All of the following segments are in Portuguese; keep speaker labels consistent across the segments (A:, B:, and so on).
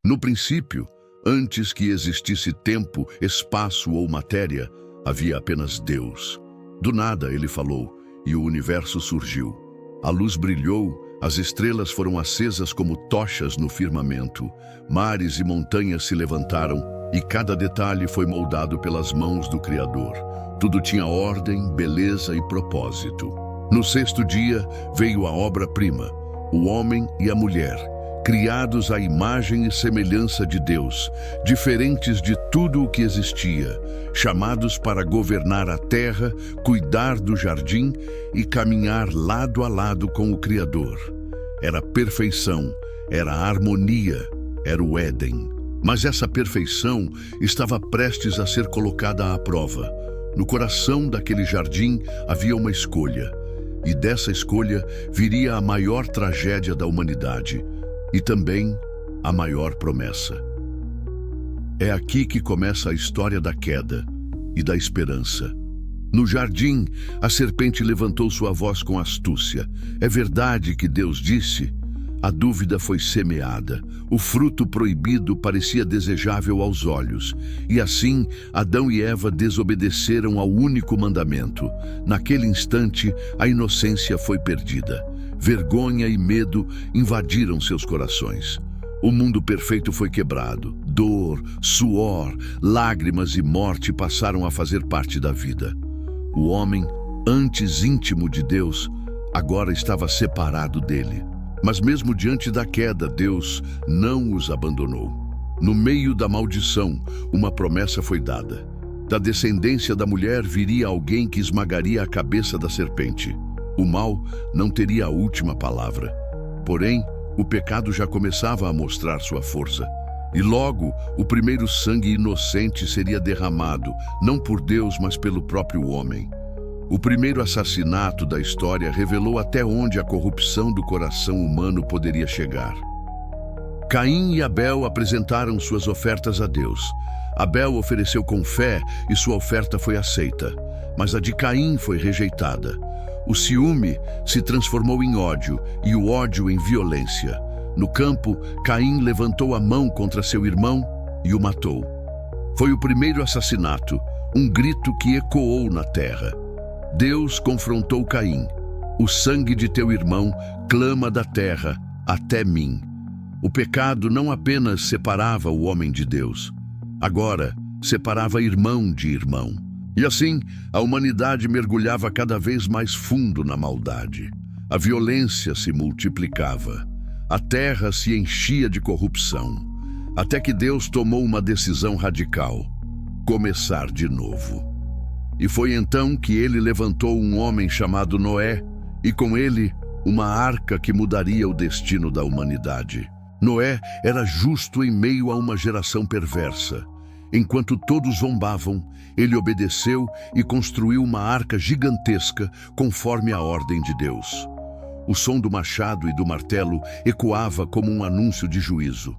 A: No princípio, antes que existisse tempo, espaço ou matéria, havia apenas Deus. Do nada ele falou, e o universo surgiu. A luz brilhou, as estrelas foram acesas como tochas no firmamento. Mares e montanhas se levantaram, e cada detalhe foi moldado pelas mãos do Criador. Tudo tinha ordem, beleza e propósito. No sexto dia veio a obra-prima, o homem e a mulher, criados à imagem e semelhança de Deus, diferentes de tudo o que existia, chamados para governar a terra, cuidar do jardim e caminhar lado a lado com o Criador. Era perfeição, era harmonia, era o Éden. Mas essa perfeição estava prestes a ser colocada à prova. No coração daquele jardim havia uma escolha, e dessa escolha viria a maior tragédia da humanidade, e também a maior promessa. É aqui que começa a história da queda e da esperança. No jardim, a serpente levantou sua voz com astúcia. É verdade que Deus disse? A dúvida foi semeada. O fruto proibido parecia desejável aos olhos. E assim, Adão e Eva desobedeceram ao único mandamento. Naquele instante, a inocência foi perdida. Vergonha e medo invadiram seus corações. O mundo perfeito foi quebrado. Dor, suor, lágrimas e morte passaram a fazer parte da vida. O homem, antes íntimo de Deus, agora estava separado dele. Mas mesmo diante da queda, Deus não os abandonou. No meio da maldição, uma promessa foi dada. Da descendência da mulher viria alguém que esmagaria a cabeça da serpente. O mal não teria a última palavra. Porém, o pecado já começava a mostrar sua força. E logo, o primeiro sangue inocente seria derramado, não por Deus, mas pelo próprio homem. O primeiro assassinato da história revelou até onde a corrupção do coração humano poderia chegar. Caim e Abel apresentaram suas ofertas a Deus. Abel ofereceu com fé e sua oferta foi aceita, mas a de Caim foi rejeitada. O ciúme se transformou em ódio e o ódio em violência. No campo, Caim levantou a mão contra seu irmão e o matou. Foi o primeiro assassinato, um grito que ecoou na terra. Deus confrontou Caim. O sangue de teu irmão clama da terra até mim. O pecado não apenas separava o homem de Deus, agora separava irmão de irmão. E assim, a humanidade mergulhava cada vez mais fundo na maldade. A violência se multiplicava. A terra se enchia de corrupção. Até que Deus tomou uma decisão radical: começar de novo. E foi então que ele levantou um homem chamado Noé, e com ele, uma arca que mudaria o destino da humanidade. Noé era justo em meio a uma geração perversa. Enquanto todos zombavam, ele obedeceu e construiu uma arca gigantesca conforme a ordem de Deus. O som do machado e do martelo ecoava como um anúncio de juízo.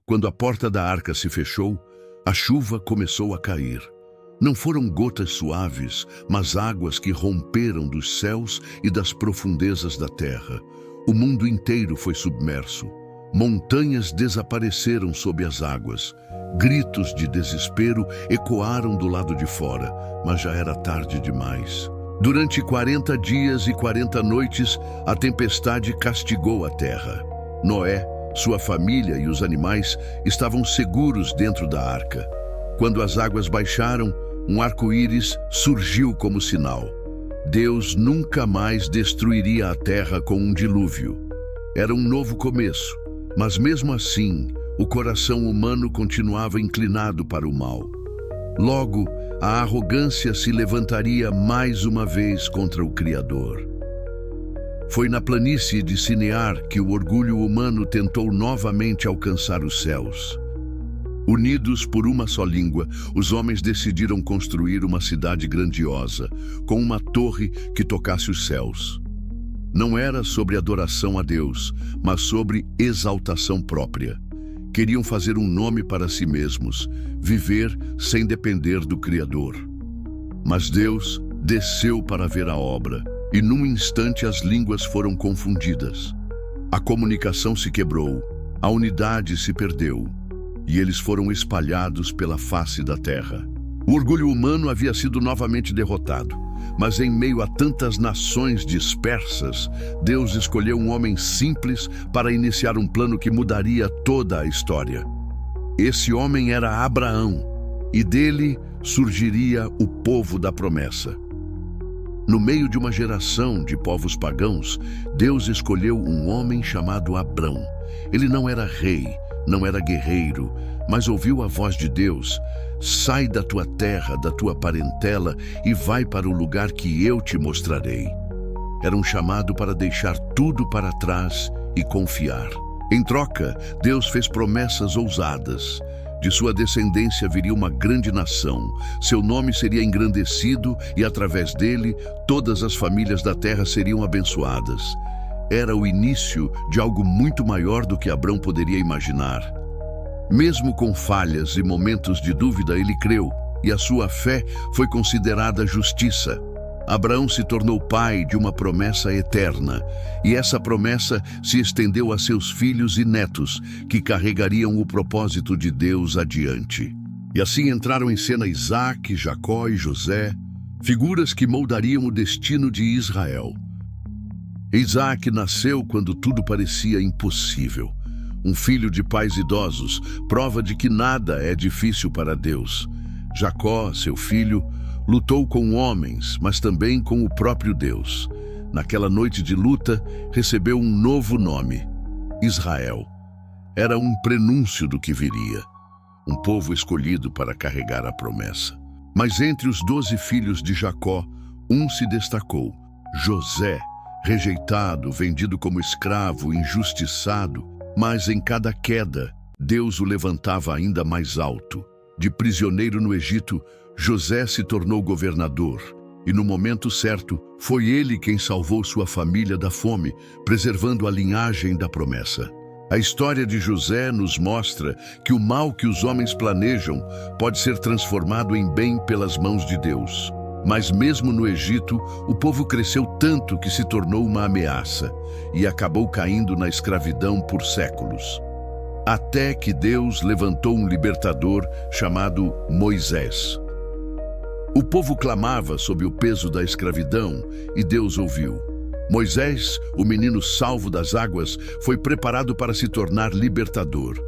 A: Quando a porta da arca se fechou, a chuva começou a cair. Não foram gotas suaves, mas águas que romperam dos céus e das profundezas da terra. O mundo inteiro foi submerso. Montanhas desapareceram sob as águas. Gritos de desespero ecoaram do lado de fora, mas já era tarde demais. Durante 40 dias e 40 noites, a tempestade castigou a terra. Noé, sua família e os animais estavam seguros dentro da arca. Quando as águas baixaram, um arco-íris surgiu como sinal. Deus nunca mais destruiria a terra com um dilúvio. Era um novo começo, mas mesmo assim, o coração humano continuava inclinado para o mal. Logo, a arrogância se levantaria mais uma vez contra o Criador. Foi na planície de Sinear que o orgulho humano tentou novamente alcançar os céus. Unidos por uma só língua, os homens decidiram construir uma cidade grandiosa, com uma torre que tocasse os céus. Não era sobre adoração a Deus, mas sobre exaltação própria. Queriam fazer um nome para si mesmos, viver sem depender do Criador. Mas Deus desceu para ver a obra, e num instante as línguas foram confundidas. A comunicação se quebrou, a unidade se perdeu. e eles foram espalhados pela face da terra. O orgulho humano havia sido novamente derrotado, mas em meio a tantas nações dispersas, Deus escolheu um homem simples para iniciar um plano que mudaria toda a história. Esse homem era Abraão, e dele surgiria o povo da promessa. No meio de uma geração de povos pagãos, Deus escolheu um homem chamado Abrão. Ele não era rei, não era guerreiro, mas ouviu a voz de Deus: sai da tua terra, da tua parentela e vai para o lugar que eu te mostrarei. Era um chamado para deixar tudo para trás e confiar. Em troca, Deus fez promessas ousadas. De sua descendência viria uma grande nação. Seu nome seria engrandecido e, através dele, todas as famílias da terra seriam abençoadas. Era o início de algo muito maior do que Abrão poderia imaginar. Mesmo com falhas e momentos de dúvida, ele creu, e a sua fé foi considerada justiça. Abraão se tornou pai de uma promessa eterna, e essa promessa se estendeu a seus filhos e netos, que carregariam o propósito de Deus adiante. E assim entraram em cena Isaac, Jacó e José, figuras que moldariam o destino de Israel. Isaac nasceu quando tudo parecia impossível. Um filho de pais idosos, prova de que nada é difícil para Deus. Jacó, seu filho, lutou com homens, mas também com o próprio Deus. Naquela noite de luta, recebeu um novo nome: Israel. Era um prenúncio do que viria, um povo escolhido para carregar a promessa. Mas entre os 12 filhos de Jacó, um se destacou: José, rejeitado, vendido como escravo, injustiçado. Mas em cada queda, Deus o levantava ainda mais alto. De prisioneiro no Egito, José se tornou governador, e no momento certo, foi ele quem salvou sua família da fome, preservando a linhagem da promessa. A história de José nos mostra que o mal que os homens planejam pode ser transformado em bem pelas mãos de Deus. Mas mesmo no Egito, o povo cresceu tanto que se tornou uma ameaça e acabou caindo na escravidão por séculos. Até que Deus levantou um libertador chamado Moisés. O povo clamava sob o peso da escravidão e Deus ouviu. Moisés, o menino salvo das águas, foi preparado para se tornar libertador.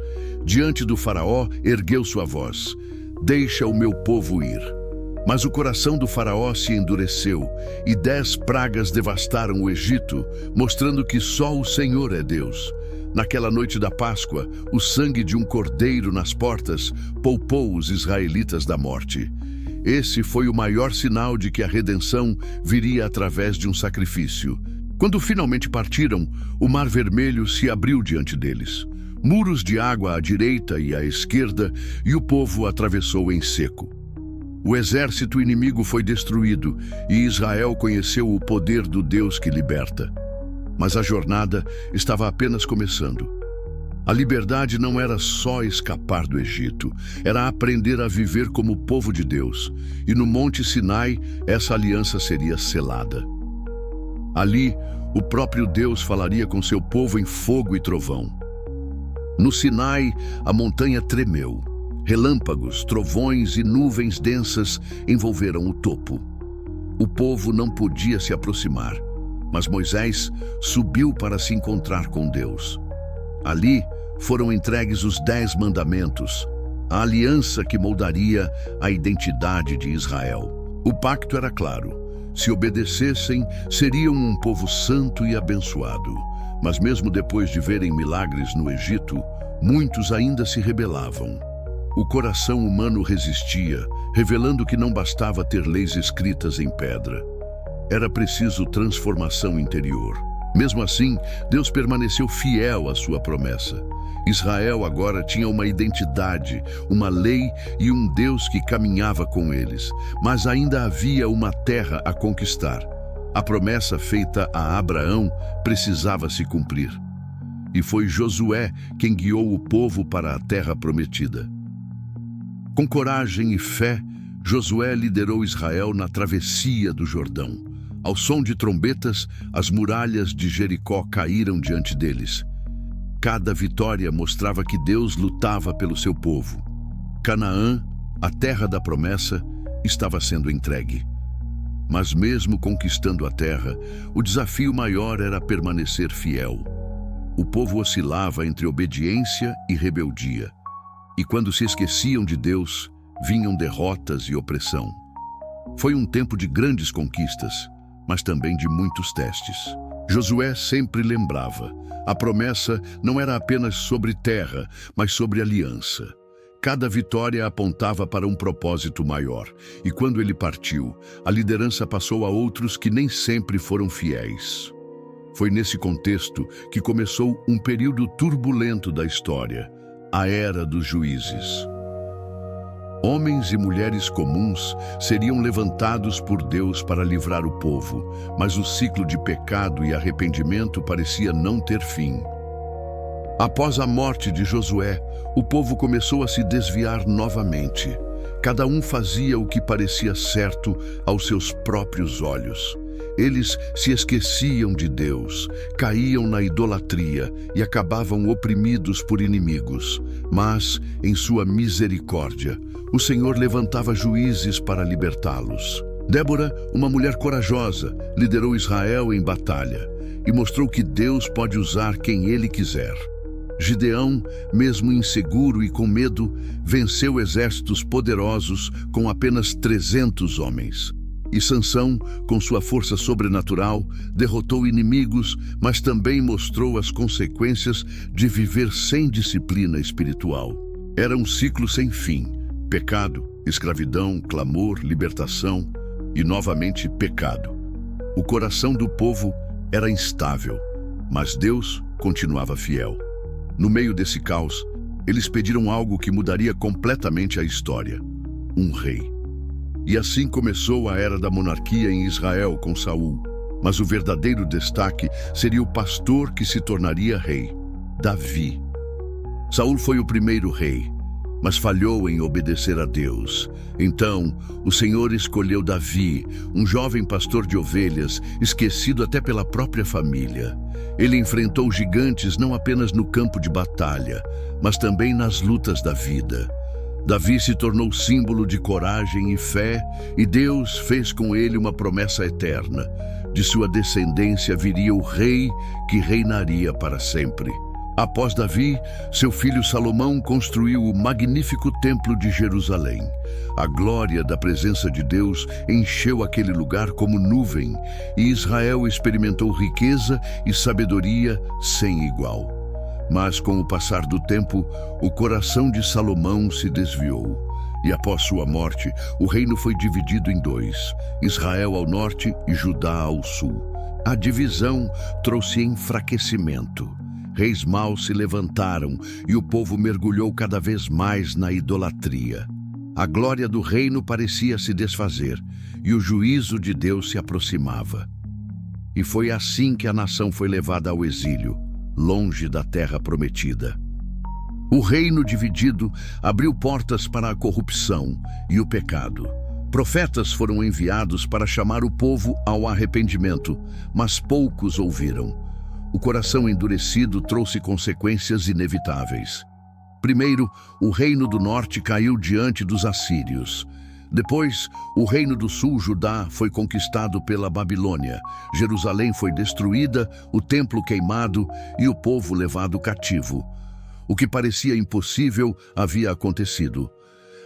A: Diante do faraó, ergueu sua voz: deixa o meu povo ir. Mas o coração do faraó se endureceu e 10 pragas devastaram o Egito, mostrando que só o Senhor é Deus. Naquela noite da Páscoa, o sangue de um cordeiro nas portas poupou os israelitas da morte. Esse foi o maior sinal de que a redenção viria através de um sacrifício. Quando finalmente partiram, o Mar Vermelho se abriu diante deles. Muros de água à direita e à esquerda, e o povo atravessou em seco. O exército inimigo foi destruído e Israel conheceu o poder do Deus que liberta. Mas a jornada estava apenas começando. A liberdade não era só escapar do Egito, era aprender a viver como povo de Deus. E no Monte Sinai, essa aliança seria selada. Ali, o próprio Deus falaria com seu povo em fogo e trovão. No Sinai, a montanha tremeu. Relâmpagos, trovões e nuvens densas envolveram o topo. O povo não podia se aproximar, mas Moisés subiu para se encontrar com Deus. Ali foram entregues os 10 mandamentos, a aliança que moldaria a identidade de Israel. O pacto era claro: se obedecessem, seriam um povo santo e abençoado. Mas mesmo depois de verem milagres no Egito, muitos ainda se rebelavam. O coração humano resistia, revelando que não bastava ter leis escritas em pedra. Era preciso transformação interior. Mesmo assim, Deus permaneceu fiel à sua promessa. Israel agora tinha uma identidade, uma lei e um Deus que caminhava com eles. Mas ainda havia uma terra a conquistar. A promessa feita a Abraão precisava se cumprir. E foi Josué quem guiou o povo para a terra prometida. Com coragem e fé, Josué liderou Israel na travessia do Jordão. Ao som de trombetas, as muralhas de Jericó caíram diante deles. Cada vitória mostrava que Deus lutava pelo seu povo. Canaã, a terra da promessa, estava sendo entregue. Mas mesmo conquistando a terra, o desafio maior era permanecer fiel. O povo oscilava entre obediência e rebeldia. E quando se esqueciam de Deus, vinham derrotas e opressão. Foi um tempo de grandes conquistas, mas também de muitos testes. Josué sempre lembrava: a promessa não era apenas sobre terra, mas sobre aliança. Cada vitória apontava para um propósito maior, e quando ele partiu, a liderança passou a outros que nem sempre foram fiéis. Foi nesse contexto que começou um período turbulento da história, a Era dos Juízes. Homens e mulheres comuns seriam levantados por Deus para livrar o povo, mas o ciclo de pecado e arrependimento parecia não ter fim. Após a morte de Josué, o povo começou a se desviar novamente. Cada um fazia o que parecia certo aos seus próprios olhos. Eles se esqueciam de Deus, caíam na idolatria e acabavam oprimidos por inimigos. Mas, em sua misericórdia, o Senhor levantava juízes para libertá-los. Débora, uma mulher corajosa, liderou Israel em batalha e mostrou que Deus pode usar quem Ele quiser. Gideão, mesmo inseguro e com medo, venceu exércitos poderosos com apenas 300 homens. E Sansão, com sua força sobrenatural, derrotou inimigos, mas também mostrou as consequências de viver sem disciplina espiritual. Era um ciclo sem fim: pecado, escravidão, clamor, libertação e novamente pecado. O coração do povo era instável, mas Deus continuava fiel. No meio desse caos, eles pediram algo que mudaria completamente a história: um rei. E assim começou a era da monarquia em Israel com Saul. Mas o verdadeiro destaque seria o pastor que se tornaria rei: Davi. Saul foi o primeiro rei, mas falhou em obedecer a Deus. Então, o Senhor escolheu Davi, um jovem pastor de ovelhas, esquecido até pela própria família. Ele enfrentou gigantes não apenas no campo de batalha, mas também nas lutas da vida. Davi se tornou símbolo de coragem e fé, e Deus fez com ele uma promessa eterna. De sua descendência viria o rei que reinaria para sempre. Após Davi, seu filho Salomão construiu o magnífico Templo de Jerusalém. A glória da presença de Deus encheu aquele lugar como nuvem, e Israel experimentou riqueza e sabedoria sem igual. Mas com o passar do tempo, o coração de Salomão se desviou. E após sua morte, o reino foi dividido em dois: Israel ao norte e Judá ao sul. A divisão trouxe enfraquecimento. Reis maus se levantaram e o povo mergulhou cada vez mais na idolatria. A glória do reino parecia se desfazer e o juízo de Deus se aproximava. E foi assim que a nação foi levada ao exílio, longe da terra prometida. O reino dividido abriu portas para a corrupção e o pecado. Profetas foram enviados para chamar o povo ao arrependimento, mas poucos ouviram. O coração endurecido trouxe consequências inevitáveis. Primeiro, o reino do norte caiu diante dos assírios. Depois, o reino do sul, Judá, foi conquistado pela Babilônia. Jerusalém foi destruída, o templo queimado e o povo levado cativo. O que parecia impossível havia acontecido.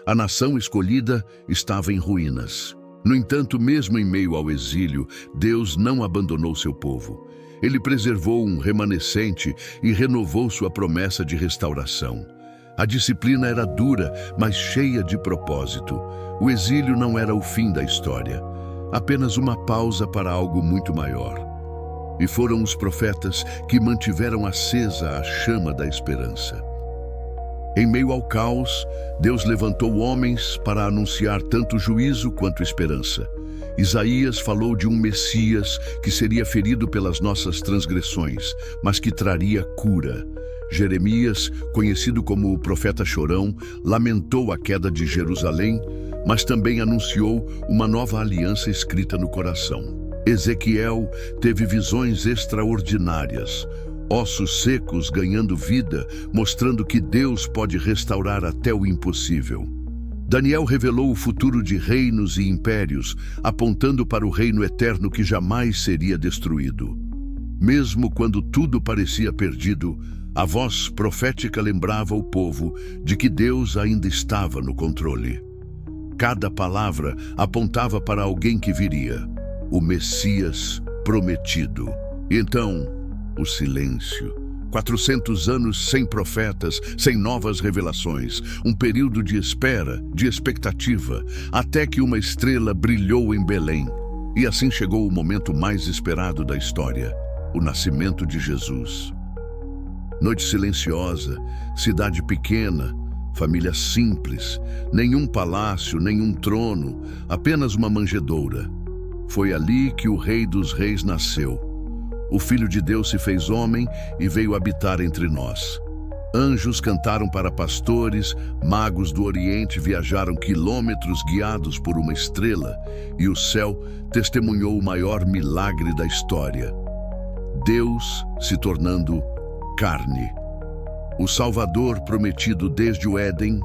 A: A nação escolhida estava em ruínas. No entanto, mesmo em meio ao exílio, Deus não abandonou seu povo. Ele preservou um remanescente e renovou sua promessa de restauração. A disciplina era dura, mas cheia de propósito. O exílio não era o fim da história, apenas uma pausa para algo muito maior. E foram os profetas que mantiveram acesa a chama da esperança. Em meio ao caos, Deus levantou homens para anunciar tanto juízo quanto esperança. Isaías falou de um Messias que seria ferido pelas nossas transgressões, mas que traria cura. Jeremias, conhecido como o profeta chorão, lamentou a queda de Jerusalém, mas também anunciou uma nova aliança escrita no coração. Ezequiel teve visões extraordinárias. ossos secos ganhando vida, mostrando que Deus pode restaurar até o impossível. Daniel revelou o futuro de reinos e impérios, apontando para o reino eterno que jamais seria destruído. Mesmo quando tudo parecia perdido, a voz profética lembrava o povo de que Deus ainda estava no controle. Cada palavra apontava para alguém que viria, o Messias prometido. E então, o silêncio. 400 anos sem profetas, sem novas revelações. Um período de espera, de expectativa, até que uma estrela brilhou em Belém. E assim chegou o momento mais esperado da história, o nascimento de Jesus. Noite silenciosa, cidade pequena, família simples, nenhum palácio, nenhum trono, apenas uma manjedoura. Foi ali que o Rei dos Reis nasceu. O Filho de Deus se fez homem e veio habitar entre nós. Anjos cantaram para pastores, magos do Oriente viajaram quilômetros guiados por uma estrela, e o céu testemunhou o maior milagre da história: Deus se tornando carne. O Salvador prometido desde o Éden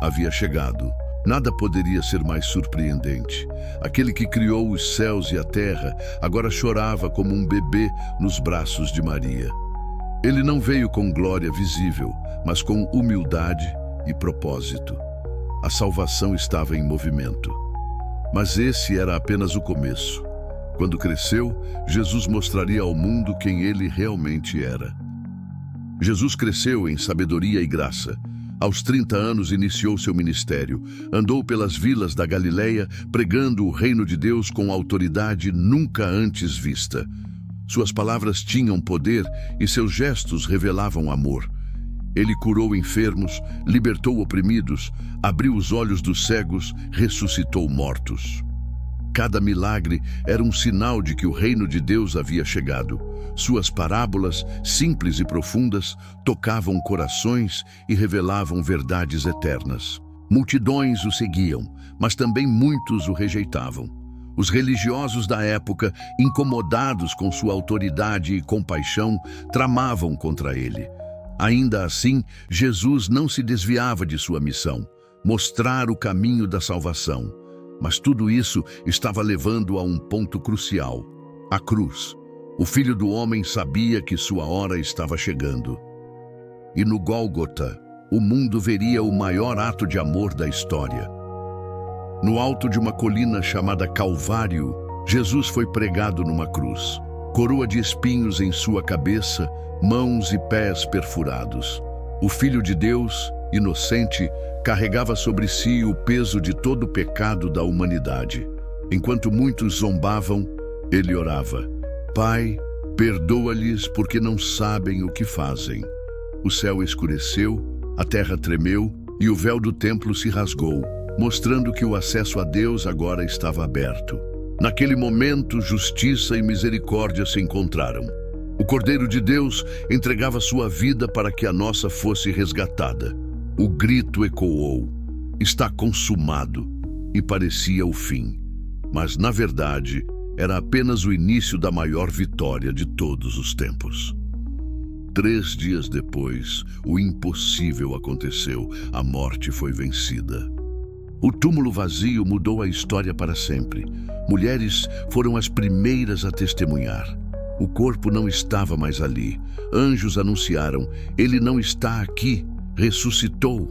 A: havia chegado. Nada poderia ser mais surpreendente. Aquele que criou os céus e a terra agora chorava como um bebê nos braços de Maria. Ele não veio com glória visível, mas com humildade e propósito. A salvação estava em movimento. Mas esse era apenas o começo. Quando cresceu, Jesus mostraria ao mundo quem ele realmente era. Jesus cresceu em sabedoria e graça. Aos 30 anos iniciou seu ministério. Andou pelas vilas da Galileia, pregando o reino de Deus com autoridade nunca antes vista. Suas palavras tinham poder e seus gestos revelavam amor. Ele curou enfermos, libertou oprimidos, abriu os olhos dos cegos, ressuscitou mortos. Cada milagre era um sinal de que o reino de Deus havia chegado. Suas parábolas, simples e profundas, tocavam corações e revelavam verdades eternas. Multidões o seguiam, mas também muitos o rejeitavam. Os religiosos da época, incomodados com sua autoridade e compaixão, tramavam contra ele. Ainda assim, Jesus não se desviava de sua missão: mostrar o caminho da salvação. Mas tudo isso estava levando a um ponto crucial: a cruz. O Filho do Homem sabia que sua hora estava chegando. E no Gólgota, o mundo veria o maior ato de amor da história. No alto de uma colina chamada Calvário, Jesus foi pregado numa cruz. Coroa de espinhos em sua cabeça, mãos e pés perfurados. O Filho de Deus, inocente, carregava sobre si o peso de todo o pecado da humanidade. Enquanto muitos zombavam, ele orava: Pai, perdoa-lhes porque não sabem o que fazem. O céu escureceu, a terra tremeu e o véu do templo se rasgou, mostrando que o acesso a Deus agora estava aberto. Naquele momento, justiça e misericórdia se encontraram. O Cordeiro de Deus entregava sua vida para que a nossa fosse resgatada. O grito ecoou: está consumado, e parecia o fim. Mas, na verdade, era apenas o início da maior vitória de todos os tempos. 3 dias depois, o impossível aconteceu: a morte foi vencida. O túmulo vazio mudou a história para sempre. Mulheres foram as primeiras a testemunhar. O corpo não estava mais ali. Anjos anunciaram: ele não está aqui. Ressuscitou.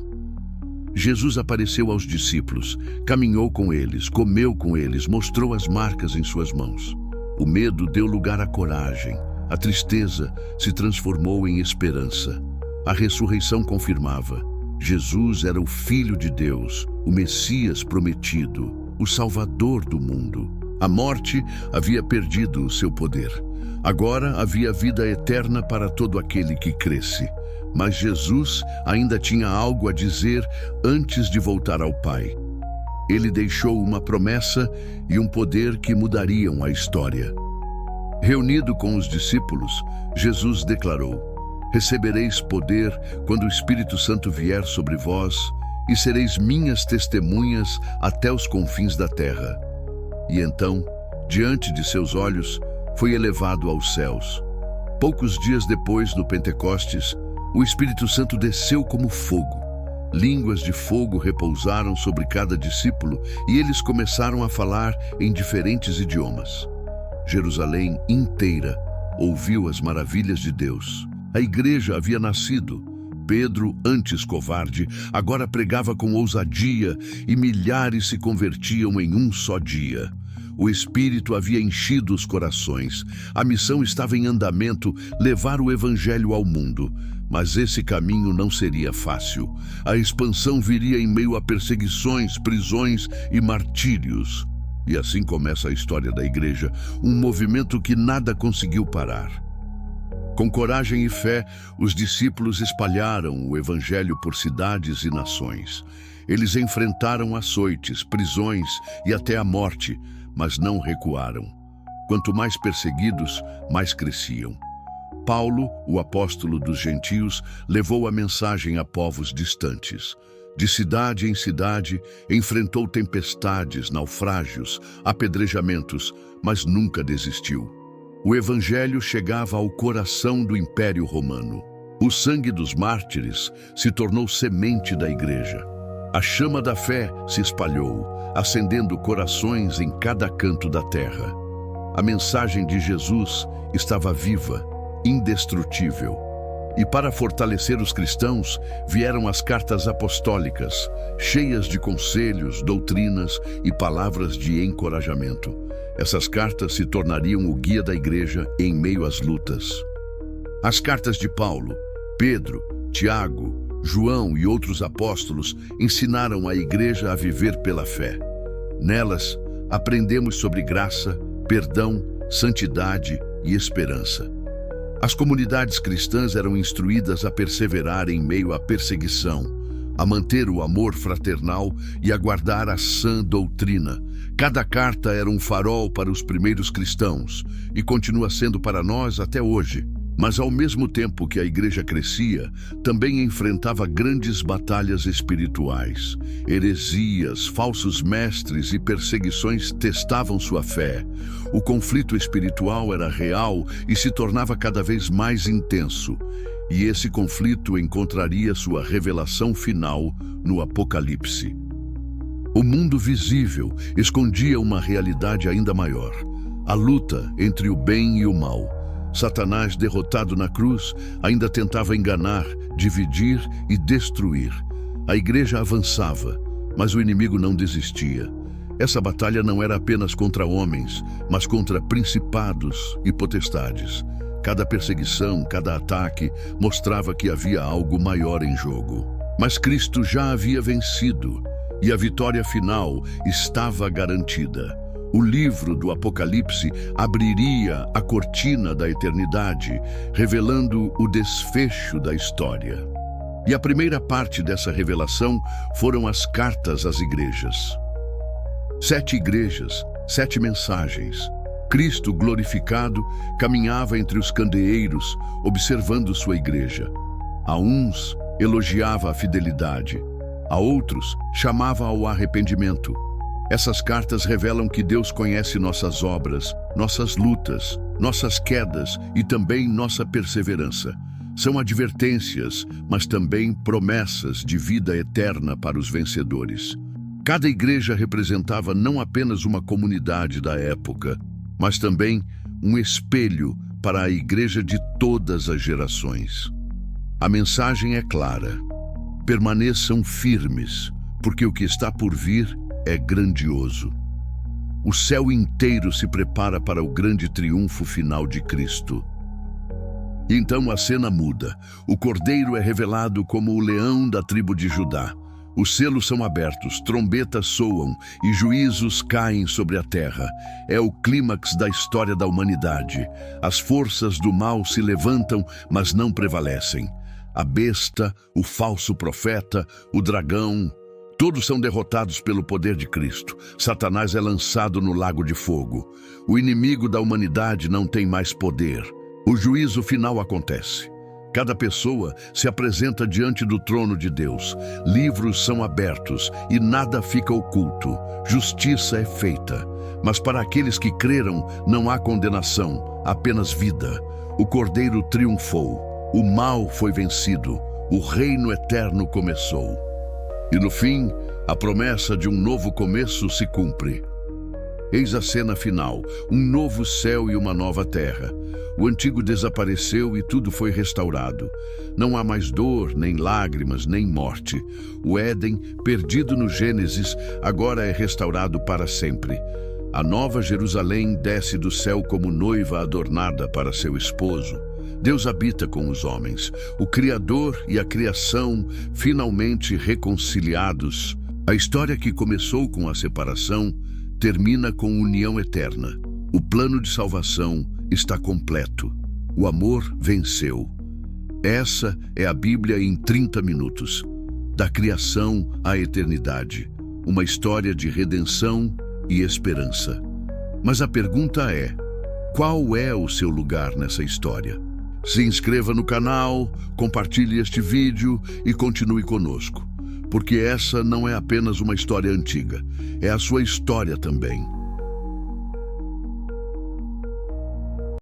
A: Jesus apareceu aos discípulos, caminhou com eles, comeu com eles, mostrou as marcas em suas mãos. O medo deu lugar à coragem, a tristeza se transformou em esperança. A ressurreição confirmava: Jesus era o Filho de Deus, o Messias prometido, o Salvador do mundo. A morte havia perdido o seu poder. Agora havia vida eterna para todo aquele que cresce. Mas Jesus ainda tinha algo a dizer antes de voltar ao Pai. Ele deixou uma promessa e um poder que mudariam a história. Reunido com os discípulos, Jesus declarou: recebereis poder quando o Espírito Santo vier sobre vós, e sereis minhas testemunhas até os confins da terra. E então, diante de seus olhos, foi elevado aos céus. Poucos dias depois, no Pentecostes, o Espírito Santo desceu como fogo. Línguas de fogo repousaram sobre cada discípulo e eles começaram a falar em diferentes idiomas. Jerusalém inteira ouviu as maravilhas de Deus. A igreja havia nascido. Pedro, antes covarde, agora pregava com ousadia e milhares se convertiam em um só dia. O Espírito havia enchido os corações. A missão estava em andamento, levar o Evangelho ao mundo. Mas esse caminho não seria fácil. A expansão viria em meio a perseguições, prisões e martírios. E assim começa a história da igreja, um movimento que nada conseguiu parar. Com coragem e fé, os discípulos espalharam o Evangelho por cidades e nações. Eles enfrentaram açoites, prisões e até a morte, mas não recuaram. Quanto mais perseguidos, mais cresciam. Paulo, o apóstolo dos gentios, levou a mensagem a povos distantes. De cidade em cidade, enfrentou tempestades, naufrágios, apedrejamentos, mas nunca desistiu. O Evangelho chegava ao coração do Império Romano. O sangue dos mártires se tornou semente da igreja. A chama da fé se espalhou, acendendo corações em cada canto da terra. A mensagem de Jesus estava viva, indestrutível. E para fortalecer os cristãos, vieram as cartas apostólicas, cheias de conselhos, doutrinas e palavras de encorajamento. Essas cartas se tornariam o guia da igreja em meio às lutas. As cartas de Paulo, Pedro, Tiago, João e outros apóstolos ensinaram a igreja a viver pela fé. Nelas, aprendemos sobre graça, perdão, santidade e esperança. As comunidades cristãs eram instruídas a perseverar em meio à perseguição, a manter o amor fraternal e a guardar a sã doutrina. Cada carta era um farol para os primeiros cristãos e continua sendo para nós até hoje. Mas ao mesmo tempo que a igreja crescia, também enfrentava grandes batalhas espirituais. Heresias, falsos mestres e perseguições testavam sua fé. O conflito espiritual era real e se tornava cada vez mais intenso. E esse conflito encontraria sua revelação final no Apocalipse. O mundo visível escondia uma realidade ainda maior: a luta entre o bem e o mal. Satanás, derrotado na cruz, ainda tentava enganar, dividir e destruir. A igreja avançava, mas o inimigo não desistia. Essa batalha não era apenas contra homens, mas contra principados e potestades. Cada perseguição, cada ataque, mostrava que havia algo maior em jogo. Mas Cristo já havia vencido, e a vitória final estava garantida. O livro do Apocalipse abriria a cortina da eternidade, revelando o desfecho da história. E a primeira parte dessa revelação foram as cartas às igrejas. 7 igrejas, 7 mensagens. Cristo glorificado caminhava entre os candeeiros, observando sua igreja. A uns elogiava a fidelidade, a outros chamava ao arrependimento. Essas cartas revelam que Deus conhece nossas obras, nossas lutas, nossas quedas e também nossa perseverança. São advertências, mas também promessas de vida eterna para os vencedores. Cada igreja representava não apenas uma comunidade da época, mas também um espelho para a igreja de todas as gerações. A mensagem é clara: permaneçam firmes, porque o que está por vir é grandioso. O céu inteiro se prepara para o grande triunfo final de Cristo. E então a cena muda. O Cordeiro é revelado como o leão da tribo de Judá. Os selos são abertos, trombetas soam e juízos caem sobre a terra. É o clímax da história da humanidade. As forças do mal se levantam, mas não prevalecem. A besta, o falso profeta, o dragão, todos são derrotados pelo poder de Cristo. Satanás é lançado no lago de fogo. O inimigo da humanidade não tem mais poder. O juízo final acontece. Cada pessoa se apresenta diante do trono de Deus. Livros são abertos e nada fica oculto. Justiça é feita. Mas para aqueles que creram, não há condenação, apenas vida. O Cordeiro triunfou, o mal foi vencido, o reino eterno começou. E no fim, a promessa de um novo começo se cumpre. Eis a cena final, um novo céu e uma nova terra. O antigo desapareceu e tudo foi restaurado. Não há mais dor, nem lágrimas, nem morte. O Éden, perdido no Gênesis, agora é restaurado para sempre. A nova Jerusalém desce do céu como noiva adornada para seu esposo. Deus habita com os homens. O Criador e a criação finalmente reconciliados. A história que começou com a separação termina com união eterna. O plano de salvação está completo. O amor venceu. Essa é a Bíblia em 30 minutos. Da criação à eternidade. Uma história de redenção e esperança. Mas a pergunta é: qual é o seu lugar nessa história? Se inscreva no canal, compartilhe este vídeo e continue conosco. Porque essa não é apenas uma história antiga, é a sua história também.